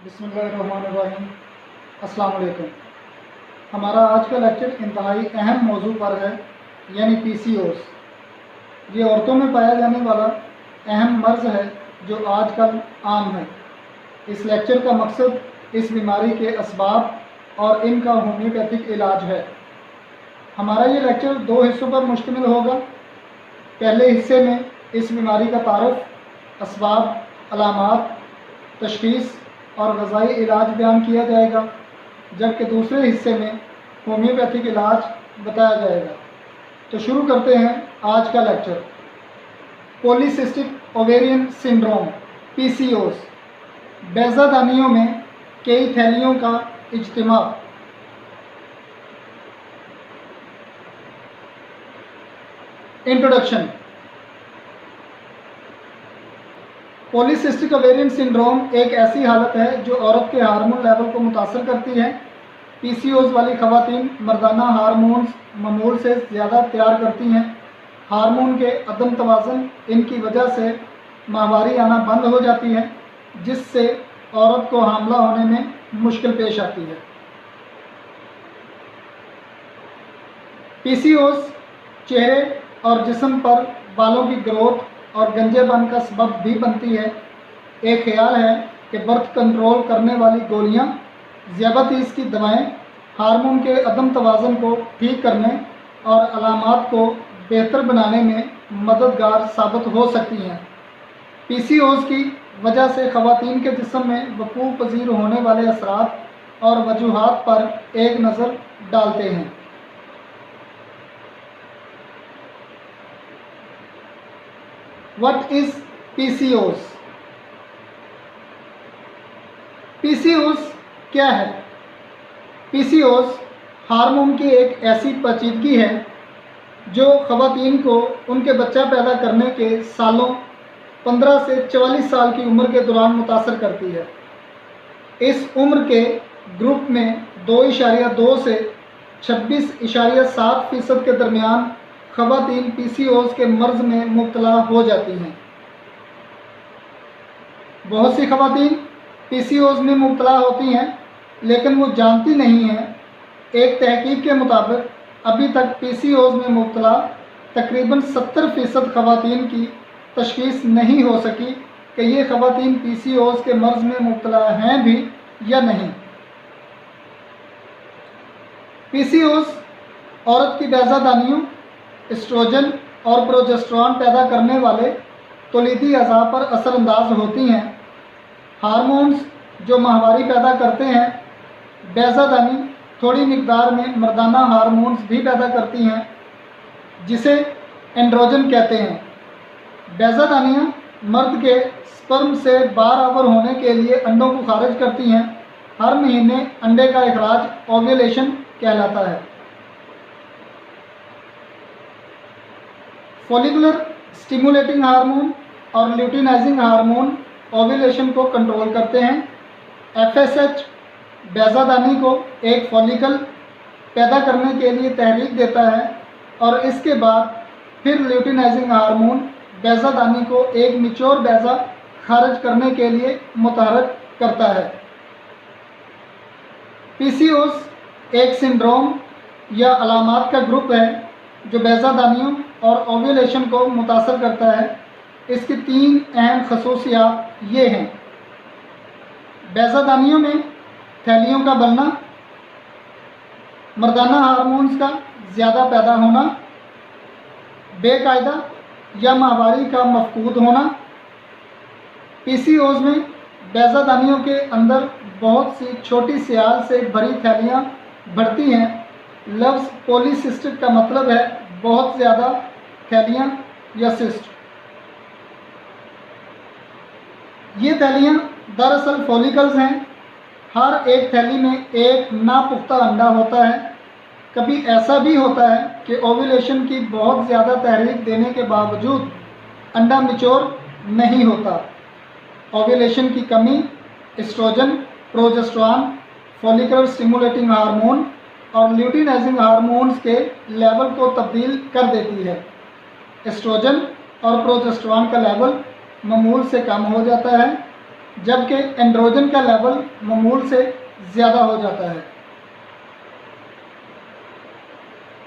बिस्मिल्लाहिर्रहमानिर्रहीम। अस्सलाम वालेकुम। हमारा आज का लेक्चर इंतहाई अहम मौजू पर है, यानी PCOS। ये औरतों में पाया जाने वाला अहम मर्ज़ है जो आजकल आम है। इस लेक्चर का मकसद इस बीमारी के असबाब और इनका होम्योपैथिक इलाज है। हमारा ये लेक्चर 2 हिस्सों पर मुश्तमिल होगा। पहले हिस्से में इस बीमारी का तारुफ, असबाब, अलामात, तशख़ीस और ग़ज़ाई इलाज बयान किया जाएगा, जबकि दूसरे हिस्से में होम्योपैथिक इलाज बताया जाएगा। तो शुरू करते हैं आज का lecture. Polycystic ovarian syndrome PCOS, बैज़ादानियों में कई थैलियों का इज्तिमा। इंट्रोडक्शन। पॉलीसिस्टिक ओवेरियन सिंड्रोम एक ऐसी हालत है जो औरत के हार्मोन लेवल को मुतासर करती है। PCOS वाली ख़वातीन मर्दाना हार्मोन्स मामूल से ज़्यादा तैयार करती हैं। हार्मोन के अदम तवाज़ुन इनकी वजह से माहवारी आना बंद हो जाती है, जिससे औरत को हामला होने में मुश्किल पेश आती है। PCOS चेहरे और जिस्म पर बालों की ग्रोथ और गंजेपन का सबब भी बनती है। एक ख्याल है कि बर्थ कंट्रोल करने वाली गोलियां, ज़ियाबतीस की दवाएं हार्मोन के अदम तवाज़ुन को ठीक करने और अलामात को बेहतर बनाने में मददगार साबित हो सकती हैं। PCOS की वजह से ख़वातीन के जिस्म में वक़ूअ पज़ीर होने वाले असरात और वजूहात पर एक नज़र डालते हैं। What is PCOS? PCOS क्या है? PCOS हार्मोन की एक ऐसी पेचीदगी है जो ख़वातीन को उनके बच्चा पैदा करने के सालों 15 से 44 साल की उम्र के दौरान मुतासर करती है। इस उम्र के ग्रुप में 2.2 से 26.7% के दरमियान ख़वातीन PCOS के मर्ज़ में मुब्तला हो जाती हैं। बहुत सी ख़वातीन PCOS में मुब्तला होती हैं, लेकिन वो जानती नहीं हैं। एक तहकीक के मुताबिक अभी तक PCOS में मुब्तला तकरीबन 70% ख़वातीन की तशख़ीस नहीं हो सकी कि ये ख़वातीन PCOS के मर्ज़ में मुब्तला हैं भी या नहीं। PCOS औरत की बैज़ादानियों, एस्ट्रोजन और प्रोजेस्टेरॉन पैदा करने वाले तौलीदी अज़ा पर असरअंदाज होती हैं। हार्मोन्स जो माहवारी पैदा करते हैं, बैज़ादानी थोड़ी मिकदार में मर्दाना हार्मोन्स भी पैदा करती हैं, जिसे एंड्रोजन कहते हैं। बैज़ादानियाँ मर्द के स्पर्म से बारआवर होने के लिए अंडों को खारिज करती हैं। हर महीने अंडे का इखराज ओव्यूलेशन कहलाता है। फॉलिकुलर स्टिमुलेटिंग हार्मोन और ल्यूटिनाइजिंग हार्मोन ओव्यूलेशन को कंट्रोल करते हैं। FSH बैज़ादानी को एक फॉलिकल पैदा करने के लिए तहरीक देता है और इसके बाद फिर ल्यूटिनाइजिंग हार्मोन बैज़ादानी को एक मिच्योर बैज़ा खारिज करने के लिए मुतहर्रिक करता है। PCOS एक सिंड्रोम या अलामात का ग्रुप है जो बैज़ादानियों और ओव्यूलेशन को मुतासर करता है। इसकी 3 अहम खसूसियात ये हैं: बैज़ादानियों में थैलियों का बनना, मर्दाना हार्मोन्स का ज़्यादा पैदा होना, बेकायदा या माहवारी का मफकूद होना। PCOS में बैज़ादानियों के अंदर बहुत सी छोटी स्याल से भरी थैलियाँ बढ़ती हैं। लफ्ज़ पॉलीसिस्टिक का मतलब है बहुत ज़्यादा थैलियाँ या सिस्ट। ये थैलियाँ दरअसल फॉलिकल्स हैं। हर एक थैली में एक नापुख्ता अंडा होता है। कभी ऐसा भी होता है कि ओव्यूलेशन की बहुत ज़्यादा तहरीक देने के बावजूद अंडा मैच्योर नहीं होता। ओव्यूलेशन की कमी estrogen, progesterone, follicular stimulating hormone और ल्यूटिनाइजिंग हार्मोन्स के लेवल को तब्दील कर देती है। एस्ट्रोजन और प्रोजेस्टेरॉन का लेवल मामूल से कम हो जाता है जबकि एंड्रोजन का लेवल मामूल से ज़्यादा हो जाता है।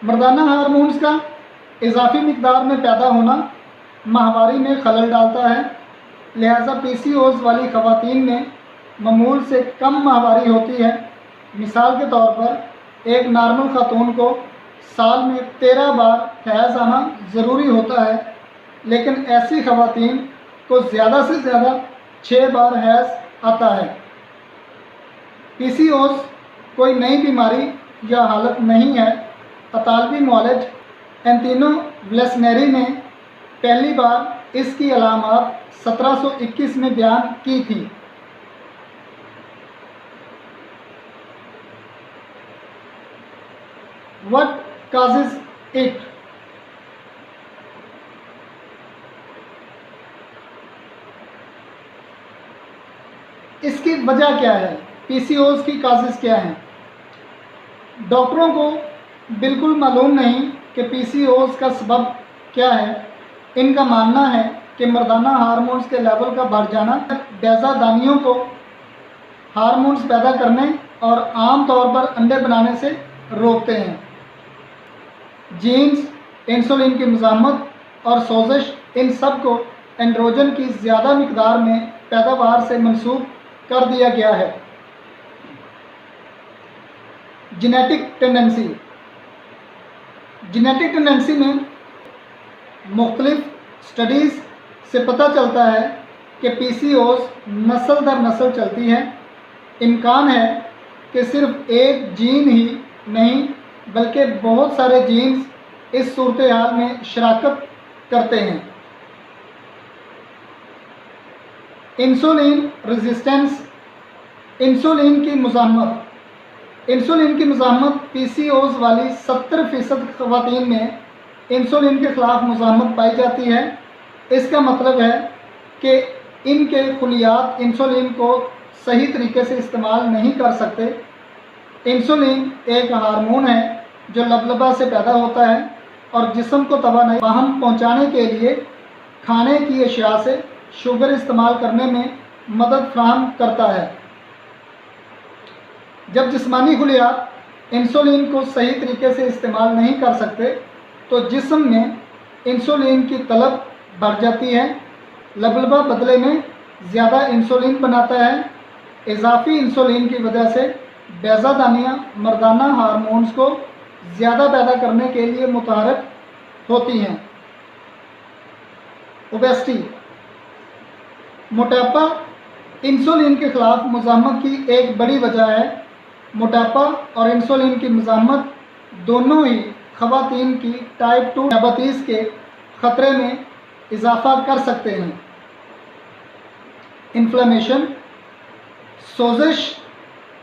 मर्दाना हार्मोन्स का इजाफी मिकदार में पैदा होना माहवारी में खलल डालता है, लिहाजा पीसीओएस वाली ख़वातीन में मामूल से कम माहवारी होती है। मिसाल के तौर पर एक नॉर्मल खातून को साल में 13 बार हैज़ आना ज़रूरी होता है, लेकिन ऐसी ख़वातीन को ज़्यादा से ज़्यादा 6 बार हैज़ आता है। पीसीओएस कोई नई बीमारी या हालत नहीं है। अतालवी मुआलिज एंटिनो व्लेसनेरी ने पहली बार इसकी अलामात 1721 में बयान की थी। What causes it? इसकी वजह क्या है? पीसीओएस की काजेज़ क्या हैं? डॉक्टरों को बिल्कुल मालूम नहीं कि पीसीओएस का सबब क्या है। इनका मानना है कि मर्दाना हार्मोन्स के लेवल का बढ़ जाना बैज़ादानियों को हार्मोन्स पैदा करने और आम तौर पर अंडे बनाने से रोकते हैं। जीन्स, इंसुलिन की मुज़ाहमत और सोजिश, इन सब को एंड्रोजन की ज़्यादा मिकदार में पैदावार से मंसूब कर दिया गया है। Genetic tendency. जेनेटिक टेंडेंसी में मुख्तलिफ स्टडीज़ से पता चलता है कि पीसीओएस नस्ल दर नस्ल चलती है। इम्कान है कि सिर्फ एक जीन ही नहीं बल्कि बहुत सारे जीन्स इस सूरत हाल में शराकत करते हैं। Insulin resistance. इंसुलिन की मुज़ाहमत पीसीओएस वाली 70% ख़वातीन में इंसुलिन के ख़िलाफ़ मुज़ाहमत पाई जाती है। इसका मतलब है कि इनके खुलियात इंसुलिन को सही तरीके से इस्तेमाल नहीं कर सकते। इंसुलिन एक हार्मोन है जो लबलबा से पैदा होता है और जिस्म को तवानाई फराहम पहुँचाने के लिए खाने की अशिया से शुगर इस्तेमाल करने में मदद फराहम करता है। जब जिस्मानी खुलियात इंसुलिन को सही तरीके से इस्तेमाल नहीं कर सकते तो जिस्म में इंसुलिन की तलब बढ़ जाती है। लबलबा बदले में ज़्यादा इंसुलिन बनाता है। इजाफी इंसुलिन की वजह से बैज़ादानियाँ मर्दाना हार्मोन्स को ज़्यादा पैदा करने के लिए मुतहरक होती हैं। ओबेसिटी। मोटापा इंसुलिन के ख़िलाफ़ मुज़ाहमत की एक बड़ी वजह है। मोटापा और इंसुलिन की मुज़ाहमत दोनों ही ख़वातीन की टाइप 2 डायबिटीज़ के ख़तरे में इजाफ़ा कर सकते हैं। इन्फ्लेमेशन। सोजिश।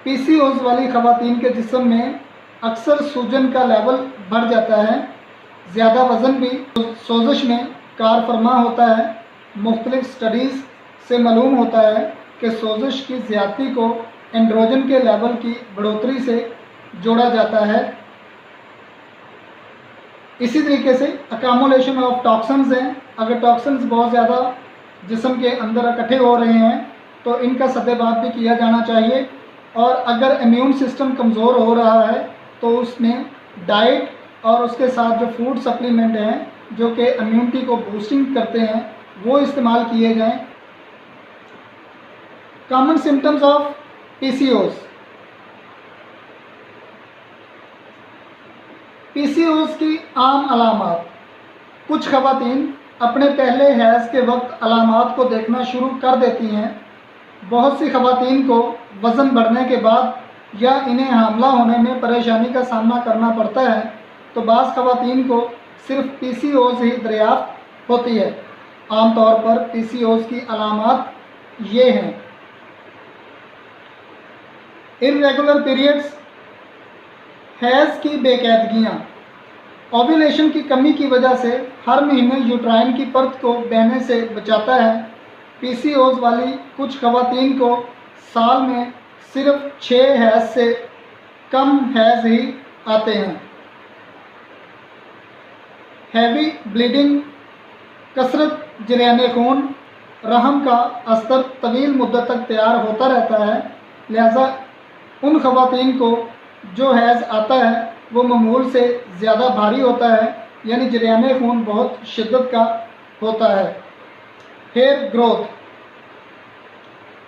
पीसीओएस वाली ख़वातीन के जिस्म में अक्सर सूजन का लेवल बढ़ जाता है। ज़्यादा वज़न भी सोजिश में कार फरमा होता है। मुख्तलिफ स्टडीज़ से मालूम होता है कि सोजिश की ज़्यादती को एंड्रोजन के लेवल की बढ़ोतरी से जोड़ा जाता है। इसी तरीके से अकामुलेशन ऑफ टॉक्सिन्स हैं। अगर टॉक्सिन्स बहुत ज़्यादा जिस्म के अंदर इकट्ठे हो रहे हैं तो इनका सद्देबाब भी किया जाना चाहिए। और अगर इम्यून सिस्टम कमज़ोर हो रहा है तो उसमें डाइट और उसके साथ जो फूड सप्लीमेंट हैं जो कि इम्यूनिटी को बूस्टिंग करते हैं वो इस्तेमाल किए जाएं। Common symptoms of PCOS. PCOS की आम अलामात। कुछ ख़वातीन अपने पहले हैज़ के वक्त अलामात को देखना शुरू कर देती हैं। बहुत सी ख़वातीन को वज़न बढ़ने के बाद या इन्हें हामला होने में परेशानी का सामना करना पड़ता है, तो बाज़ ख़वातीन को सिर्फ पीसीओएस ही दरियाफ़्त होती है। आम तौर पर पीसीओएस की अलामात ये हैं: इर्रेगुलर पीरियड्स, हैज़ की बेकायदगियाँ। ओव्यूलेशन की कमी की वजह से हर महीने यूट्राइन की परत को बहने से बचाता है। पीसीओएस वाली कुछ ख़वातीन को साल में सिर्फ 6 हैज़ से कम हैज़ ही आते हैं। हैवी ब्लीडिंग, कसरत जरियाने खून, रहम का अस्तर तवील मुद्दत तक तैयार होता रहता है। लिहाजा उन ख़वातीन को जो हैज़ आता है वो मामूल से ज़्यादा भारी होता है, यानी जरियान खून बहुत शिद्दत का होता है। हेयर ग्रोथ,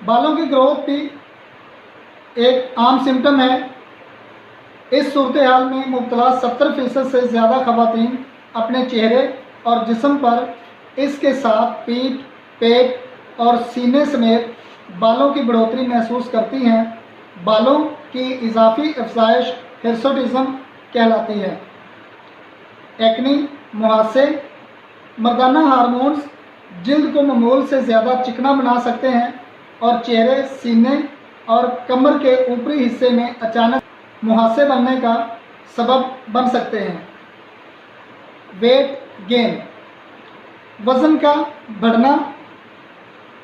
बालों की ग्रोथ भी एक आम सिम्टम है। इस सूरत हाल में मुब्तला 70% से ज़्यादा ख़वातीन अपने चेहरे और जिस्म पर इसके साथ पीठ, पेट और सीने समेत बालों की बढ़ोतरी महसूस करती हैं। बालों की इजाफी अफजाइश हिर्सुटिज़म कहलाती है। एक्नी, मुहासे, मर्दाना हार्मोन्स जिल्द को मामूल से ज़्यादा चिकना बना सकते हैं और चेहरे, सीने और कमर के ऊपरी हिस्से में अचानक मुहासे बनने का सबब बन सकते हैं। वेट गेन, वज़न का बढ़ना।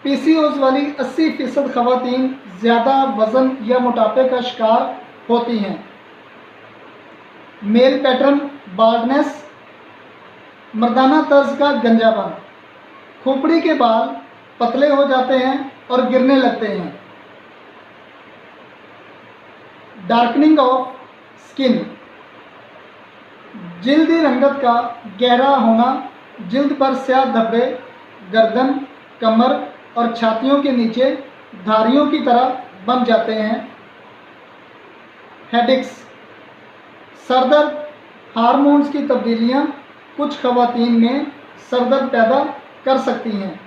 पीसीओज़ वाली 80% ख़वातीन ज़्यादा वज़न या मोटापे का शिकार होती हैं। मेल पैटर्न बाल्डनेस, मर्दाना तर्ज का गंजापन, खोपड़ी के बाल पतले हो जाते हैं और गिरने लगते हैं। डार्कनिंग ऑफ स्किन, जिल्दी रंगत का गहरा होना, जिल्द पर स्याह धब्बे गर्दन, कमर और छातियों के नीचे धारियों की तरह बन जाते हैं। हेडेक्स, सरदर्द, हार्मोन्स की तब्दीलियां कुछ ख़वातीन में सरदर्द पैदा कर सकती हैं।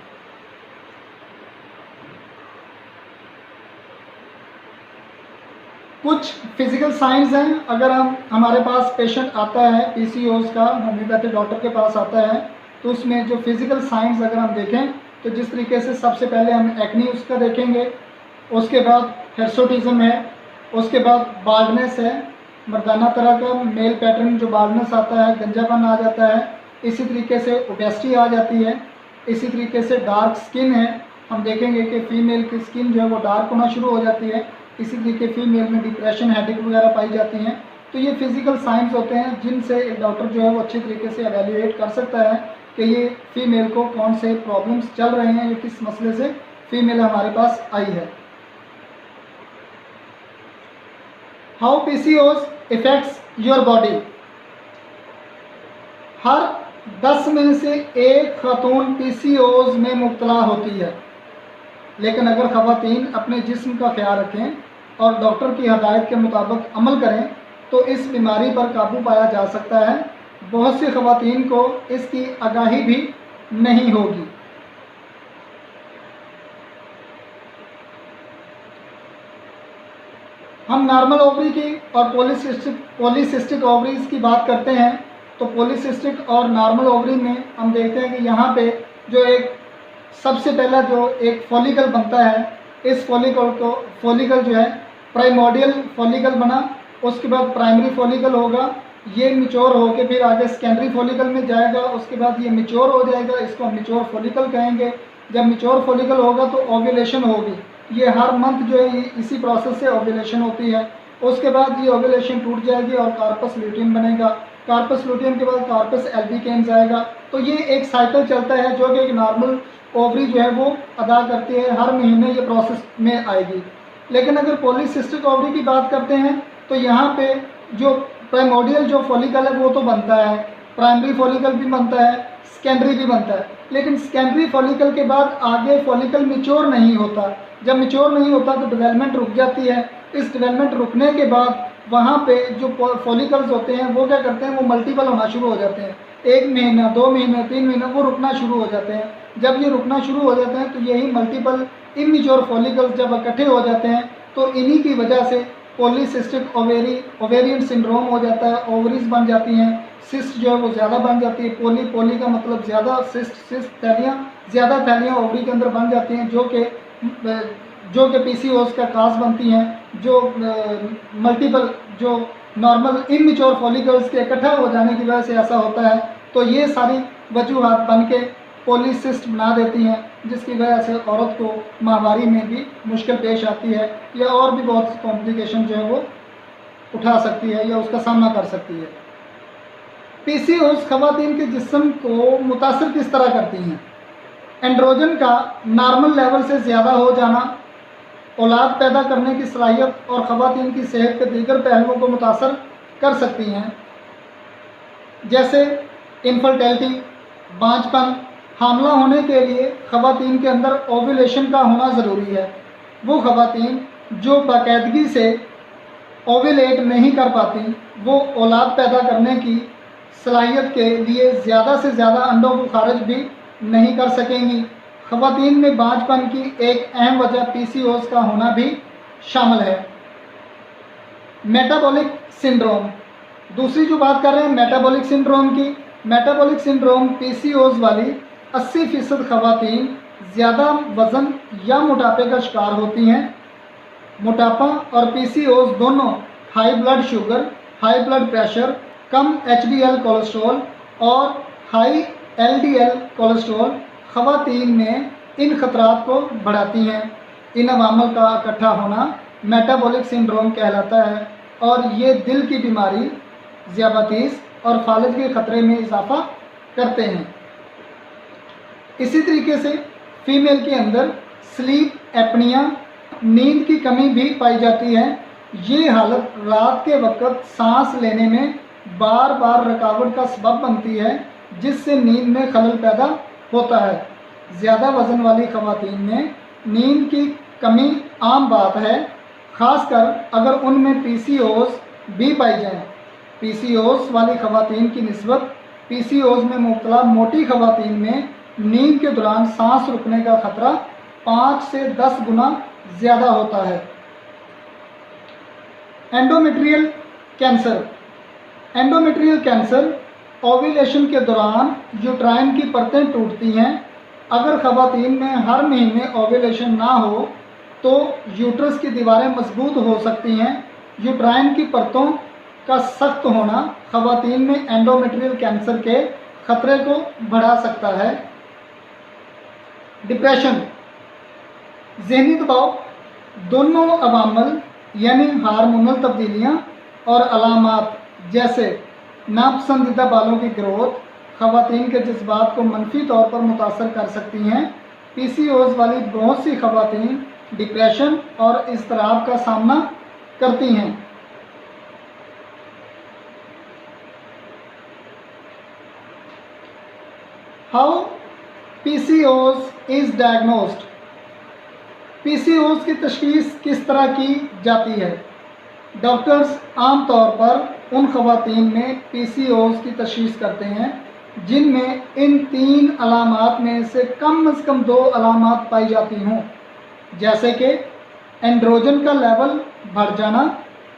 कुछ फिज़िकल साइंस हैं। अगर हमारे पास पेशेंट आता है पीसीओज़ का, होम्योपैथिक डॉक्टर के पास आता है, तो उसमें जो फिज़िकल साइंस अगर हम देखें तो जिस तरीके से सबसे पहले हम एक्नी उसका देखेंगे, उसके बाद हिर्सुटिज़म है, उसके बाद बाल्डनेस है, मर्दाना तरह का मेल पैटर्न जो बाल्डनेस आता है, गंजापन आ जाता है, इसी तरीके से ओबेसिटी आ जाती है, इसी तरीके से डार्क स्किन है। हम देखेंगे कि फ़ीमेल की स्किन जो है वो डार्क होना शुरू हो जाती है। इसी तरीके फीमेल में डिप्रेशन, हेडेक वगैरह पाई जाती हैं। तो ये फिज़िकल साइंस होते हैं जिनसे एक डॉक्टर जो है वो अच्छी तरीके से एवेल्यूएट कर सकता है कि ये फ़ीमेल को कौन से प्रॉब्लम्स चल रहे हैं या किस मसले से फ़ीमेल हमारे पास आई है। How PCOS affects your body. हर 10 में से एक खातून पीसीओज में मुब्तला होती है, लेकिन अगर ख़वातीन अपने जिस्म का ख्याल रखें और डॉक्टर की हदायत के मुताबिक अमल करें तो इस बीमारी पर काबू पाया जा सकता है। बहुत सी ख़वातीन को इसकी आगाही भी नहीं होगी। हम नॉर्मल ओवरी की और पॉलीसिस्टिक ओवरीज की बात करते हैं तो पॉलीसिस्टिक और नॉर्मल ओवरी में हम देखते हैं कि यहाँ पे जो एक सबसे पहला जो एक फॉलिकल बनता है, इस फॉलिकल जो है प्राइमोडियल फॉलिकल बना, उसके बाद प्राइमरी फॉलिकल होगा, ये मिच्योर होके फिर आगे सेकेंडरी फॉलिकल में जाएगा, उसके बाद ये मिच्योर हो जाएगा, इसको हम मिच्योर फॉलिकल कहेंगे। जब मिच्योर फॉलिकल होगा तो ओव्यूलेशन होगी। ये हर मंथ जो है इसी प्रोसेस से ओव्यूलेशन होती है। उसके बाद ये ओव्यूलेशन टूट जाएगी और कार्पस ल्यूटियम बनेगा। कार्पस ल्यूटियम के बाद कार्पस एल्बिकेन्स आएगा। तो ये एक साइकिल चलता है जो कि एक नॉर्मल ओवरी जो है वो अदा करती है, हर महीने ये प्रोसेस में आएगी। लेकिन अगर पॉलीसिस्टिक ओवरी की बात करते हैं तो यहाँ पे जो प्राइमोडियल जो फॉलिकल है वो तो बनता है, प्राइमरी फॉलिकल भी बनता है, सेकेंडरी भी बनता है, लेकिन सेकेंडरी फॉलिकल के बाद आगे फॉलिकल मिच्योर नहीं होता। जब मिच्योर नहीं होता तो डेवलपमेंट रुक जाती है। इस डेवलपमेंट रुकने के बाद वहाँ पे जो फॉलिकल्स होते हैं वो क्या करते हैं, वो मल्टीपल होना शुरू हो जाते हैं। 1 महीना, 2 महीने, 3 महीने वो रुकना शुरू हो जाते हैं। जब ये रुकना शुरू हो जाते हैं तो यही मल्टीपल इमेच्योर फॉलिकल्स जब इकट्ठे हो जाते हैं तो इन्हीं की वजह से पॉलीसिस्टिक ओवेरियन सिंड्रोम हो जाता है, ओवरीज बन जाती हैं, सिस्ट जो है वो ज़्यादा बन जाती है। पोली का मतलब ज़्यादा, सिस्ट थैलियाँ, ज़्यादा थैलियाँ ओवरी के अंदर बन जाती हैं जो कि पीसीओएस का काज बनती हैं, जो मल्टीपल जो नॉर्मल इमेच्योर फॉलिकल्स के इकट्ठा हो जाने की वजह से ऐसा होता है। तो ये सारी वजूहात बन के पॉलीसिस्ट बना देती हैं, जिसकी वजह से औरत को माहवारी में भी मुश्किल पेश आती है या और भी बहुत सी कॉम्प्लिकेशन जो है वो उठा सकती है या उसका सामना कर सकती है। पीसीओएस ख़वातीन के जिस्म को मुतासर किस तरह करती हैं? एंड्रोजन का नॉर्मल लेवल से ज़्यादा हो जाना औलाद पैदा करने की सलाहियत और ख़वातीन की सेहत के दीगर पहलुओं को मुतासर कर सकती हैं, जैसे इनफर्टिलिटी, बांझपन। हामला होने के लिए ख़वातीन के अंदर ओव्यूलेशन का होना ज़रूरी है। वो ख़वातीन जो बाकायदगी से ओव्यूलेट नहीं कर पाती, वो औलाद पैदा करने की सलाहियत के लिए ज़्यादा से ज़्यादा अंडों को खारिज भी नहीं कर सकेंगी। ख़वातीन में बांझपन की एक अहम वजह पीसीओएस का होना भी शामिल है। मेटाबॉलिक सिंड्रोम, दूसरी जो बात कर रहे हैं मेटाबॉलिक सिंड्रोम की। मेटाबॉलिक सिंड्रोम पीसीओएस वाली 80% ख़वातीन ज़्यादा वज़न या मोटापे का शिकार होती हैं। मोटापा और पीसीओएस दोनों high blood sugar, high blood pressure, कम एचडीएल कोलेस्ट्रॉल और हाई एलडीएल कोलेस्ट्रॉल ख़वातीन में इन ख़तरात को बढ़ाती हैं। इन अवामल का इकट्ठा होना मेटाबॉलिक सिंड्रोम कहलाता है और ये दिल की बीमारी, ज़ियाबतीस और फालिज के ख़तरे में इजाफ़ा करते हैं। इसी तरीके से फ़ीमेल के अंदर स्लीप एपनिया, नींद की कमी भी पाई जाती है। ये हालत रात के वक्त सांस लेने में बार बार रुकावट का सबब बनती है, जिससे नींद में खलल पैदा होता है। ज़्यादा वज़न वाली ख़वातीन में नींद की कमी आम बात है, ख़ासकर अगर उनमें पीसीओएस भी पाई जाए। पीसीओएस वाली ख़वातीन की निस्बत पीसीओएस में मुब्तला मोटी ख़वातीन में नींद के दौरान सांस रुकने का ख़तरा 5 से 10 गुना ज़्यादा होता है। Endometrial cancer, endometrial cancer ovulation के दौरान यूट्राइन की परतें टूटती हैं। अगर ख़वातीन में हर महीने ओव्यूलेशन ना हो तो यूट्रस की दीवारें मजबूत हो सकती हैं। यूट्राइन की परतों का सख्त होना ख़वातीन में एंडोमेट्रियल कैंसर के ख़तरे को बढ़ा सकता है। डिप्रेशन, ज़हनी दबाव, दोनों अवामल यानी हार्मोनल तब्दीलियाँ और अलामात जैसे नापसंदीदा बालों की ग्रोथ ख़वातीन के जज्बात को मनफी तौर पर मुतासर कर सकती हैं। पीसीओएस वाली बहुत सी ख़वातीन डिप्रेशन और इज़्तिराब का सामना करती हैं। How PCOS is diagnosed, PCOS की तशख़ीस किस तरह की जाती है। डॉक्टर्स आम तौर पर उन ख़वातीन में पीसीओएस की तशख़ीस करते हैं जिनमें इन 3 अलामात में से कम 2 अलामात पाई जाती हों, जैसे कि एंड्रोजन का लेवल बढ़ जाना,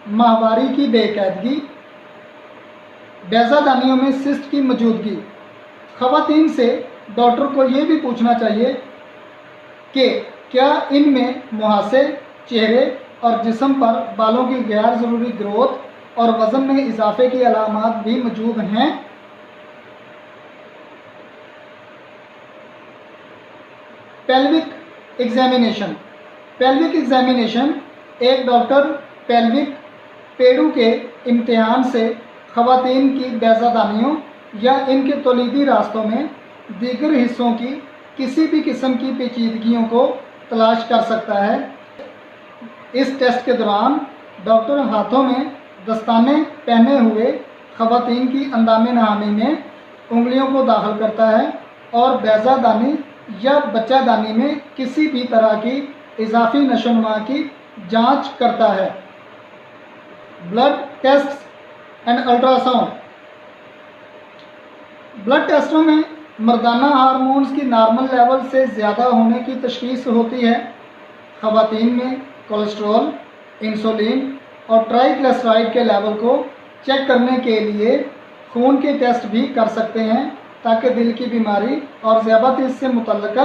माहवारी की बेकायदगी, बैज़ादानियों में सिस्ट की मौजूदगी। ख़वातीन से डॉक्टर को ये भी पूछना चाहिए कि क्या इनमें मुहासे, चेहरे और जिस्म पर बालों की गैर ज़रूरी ग्रोथ और वज़न में इजाफे की अलामात भी मौजूद हैं। पेल्विक एग्जामिनेशन, पेल्विक एग्जामिनेशन एक डॉक्टर पेल्विक पेड़ू के इम्तिहान से ख़वातीन की बैज़ादानियों या इनके तौलीदी रास्तों में दीगर हिस्सों की किसी भी किस्म की पेचीदगियों को तलाश कर सकता है। इस टेस्ट के दौरान डॉक्टर हाथों में दस्ताने पहने हुए ख़वातीन की अंदामे नहामी में उंगलियों को दाखिल करता है और बैज़ादानी या बच्चादानी में किसी भी तरह की इजाफी नशोनुमा की जांच करता है। Blood test and ultrasound, blood टेस्टों में मर्दाना हार्मोन्स की नॉर्मल लेवल से ज़्यादा होने की तशख़ीस होती है। ख़वातीन में कोलेस्ट्रॉल, इंसुलिन और ट्राइग्लिसराइड के लेवल को चेक करने के लिए खून के टेस्ट भी कर सकते हैं ताकि दिल की बीमारी और ज़ियाबतीस से मुतल्लिका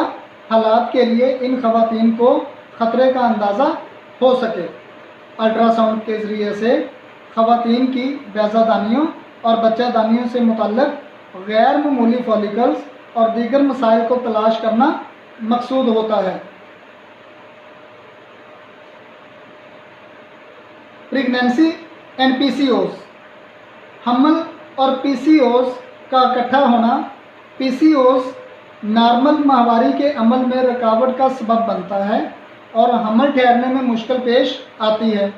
हालात के लिए इन ख़वातीन को ख़तरे का अंदाज़ा हो सके। अल्ट्रासाउंड के ज़रिए से ख़वातीन की बैज़ादानियों और बच्चादानियों से मुतल्लिक गैर मामूली फॉलिकल्स और दीगर मसाइल को तलाश करना मकसूद होता है। प्रेगनेंसी एंड पीसीओएस, हमल और पीसीओएस का इकट्ठा होना पीसीओएस नॉर्मल माहवारी के अमल में रुकावट का सबब बनता है और हमल ठहरने में मुश्किल पेश आती है।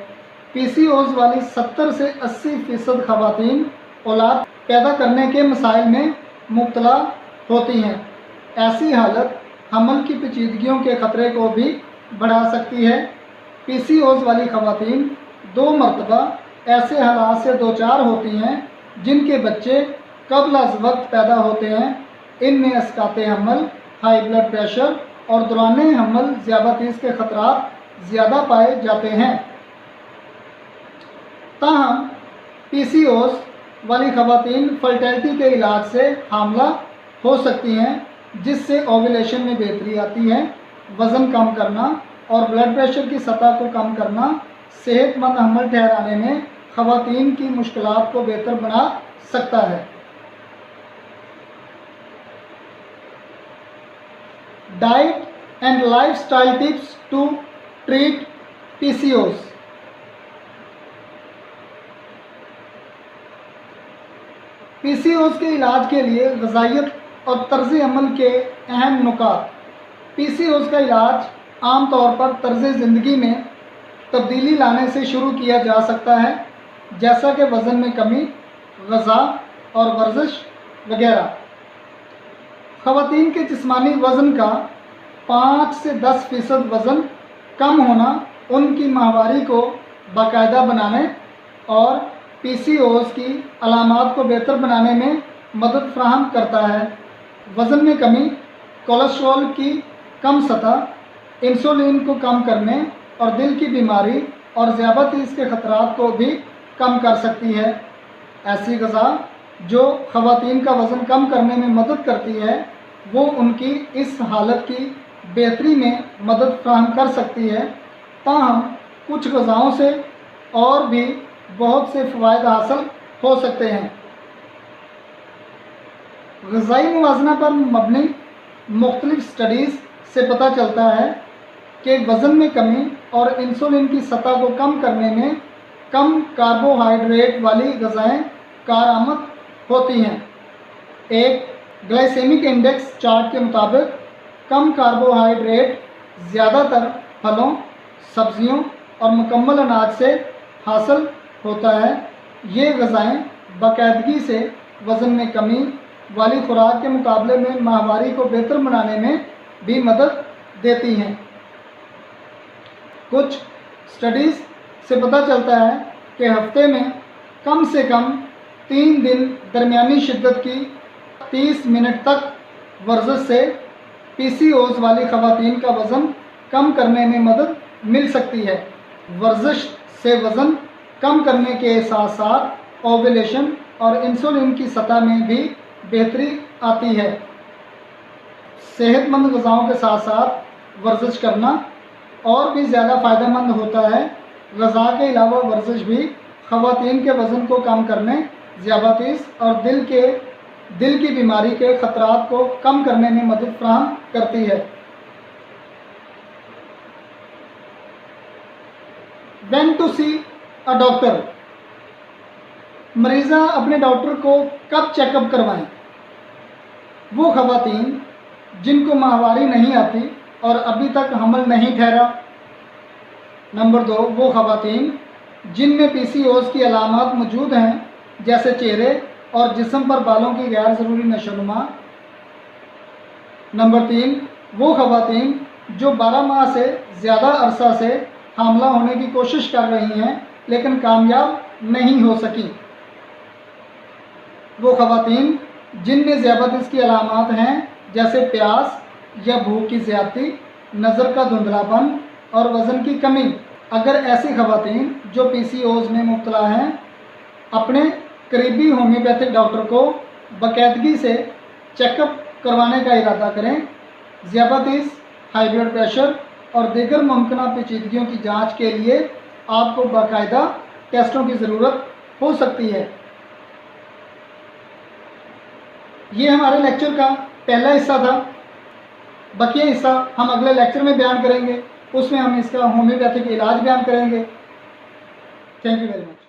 पीसीओएस वाली 70 से 80% खवातीन औलाद पैदा करने के मसाइल में मुब्तला होती हैं। ऐसी हालत हमल की पेचीदगियों के ख़तरे को भी बढ़ा सकती है। पीसीओएस वाली खवातीन 2 मरतबा ऐसे हालात से दो चार होती हैं जिनके बच्चे कब्ल अज़ वक्त पैदा होते हैं। इनमें अस्काते हमल, हाई ब्लड प्रेशर और दौराने हमल ज़ियाबतीस के ख़तरात ज़्यादा पाए जाते हैं। ताहम पीसीओएस वाली खवातीन फर्टिलिटी के इलाज से हामला हो सकती हैं, जिससे ओव्यूलेशन में बेहतरी आती है। वज़न कम करना और ब्लड प्रेशर की सतह को कम करना सेहतमंद हमल ठहराने में खवातीन की मुश्किलात को बेहतर बना सकता है। Diet and lifestyle tips to treat PCOS. PCOS के इलाज के लिए ग़िज़ाइयत और तर्ज़ अमल के अहम नुकात। पीसीओएस का इलाज आम तौर पर तर्ज़ ज़िंदगी में तब्दीली लाने से शुरू किया जा सकता है, जैसा कि वज़न में कमी, ग़िज़ा और वर्जिश वगैरह। ख़वातीन के जिस्मानी वज़न का 5 से 10% वज़न कम होना उनकी माहवारी को बाकायदा बनाने और पीसीओएस की अलामात को बेहतर बनाने में मदद फ़राहम करता है। वज़न में कमी कोलेस्ट्रॉल की कम सतह, इंसुलिन को कम करने और दिल की बीमारी और ज़ियाबतीस के ख़तरात को भी कम कर सकती है। ऐसी ग़िज़ा जो ख़वातीन का वज़न कम करने में मदद करती है, वो उनकी इस हालत की बेहतरी में मदद फ़राहम कर सकती है। ताहम कुछ ग़िज़ाओं से और भी बहुत से फ़वाइद हासिल हो सकते हैं। ग़िज़ाई मुवाज़ना पर मबनी मुख्तलिफ़ स्टडीज़ से पता चलता है कि वज़न में कमी और इंसुलिन की सतह को कम करने में कम कार्बोहाइड्रेट वाली ग़िज़ाएँ कारआमद होती हैं। एक ग्लाइसेमिक इंडेक्स चार्ट के मुताबिक कम कार्बोहाइड्रेट ज़्यादातर फलों, सब्ज़ियों और मुकम्मल अनाज से हासिल होता है। ये ग़िज़ाएँ बाकायदगी से वज़न में कमी वाली खुराक के मुकाबले में माहवारी को बेहतर बनाने में भी मदद देती हैं। कुछ स्टडीज़ से पता चलता है कि हफ्ते में कम से कम 3 दिन दरमियानी शिद्दत की 30 मिनट तक वर्जिश से पीसीओएस वाली खवातीन का वज़न कम करने में मदद मिल सकती है। वर्जिश से वज़न कम करने के साथ साथ ओव्यूलेशन और इंसुलिन की सतह में भी बेहतरी आती है। सेहतमंद ग़िज़ाओं के साथ साथ वर्जिश करना और भी ज़्यादा फ़ायदेमंद होता है। ग़िज़ा के अलावा वर्जिश भी ख़वातीन के वज़न को कम करने, ज़ियाबतीस और दिल की बीमारी के ख़तरात को कम करने में मदद फ़राहम करती है। When to see a doctor. मरीज़ा अपने डॉक्टर को कब चेकअप करवाएं? वो ख़वातीन जिनको माहवारी नहीं आती और अभी तक हमल नहीं ठहरा। नंबर 2, वो ख़वातीन जिनमें पीसीओएस की अलामात मौजूद हैं, जैसे चेहरे और जिस्म पर बालों की गैर ज़रूरी नशोनुमा। नंबर 3, वो ख़वातीन जो 12 माह से ज़्यादा अरसा से हामला होने की कोशिश कर रही हैं लेकिन कामयाब नहीं हो सकी। वो ख़वातीन जिनमें ज़ियाबतीस की अलामात हैं, जैसे प्यास या भूख की ज़्यादती, नज़र का धुंधलापन और वज़न की कमी। अगर ऐसी ख़वातीन जो पीसीओएस में मुब्तला हैं अपने करीबी होम्योपैथिक डॉक्टर को बाकायदगी से चेकअप करवाने का इरादा करें, ज़ियाबतीस, हाई ब्लड प्रेशर और दीगर मुमकिन पेचीदगियों की जांच के लिए आपको बाकायदा टेस्टों की ज़रूरत हो सकती है। ये हमारे लेक्चर का पहला हिस्सा था। बाकी हिस्सा हम अगले लेक्चर में बयान करेंगे, उसमें हम इसका होम्योपैथिक इलाज बयान करेंगे। Thank you very much.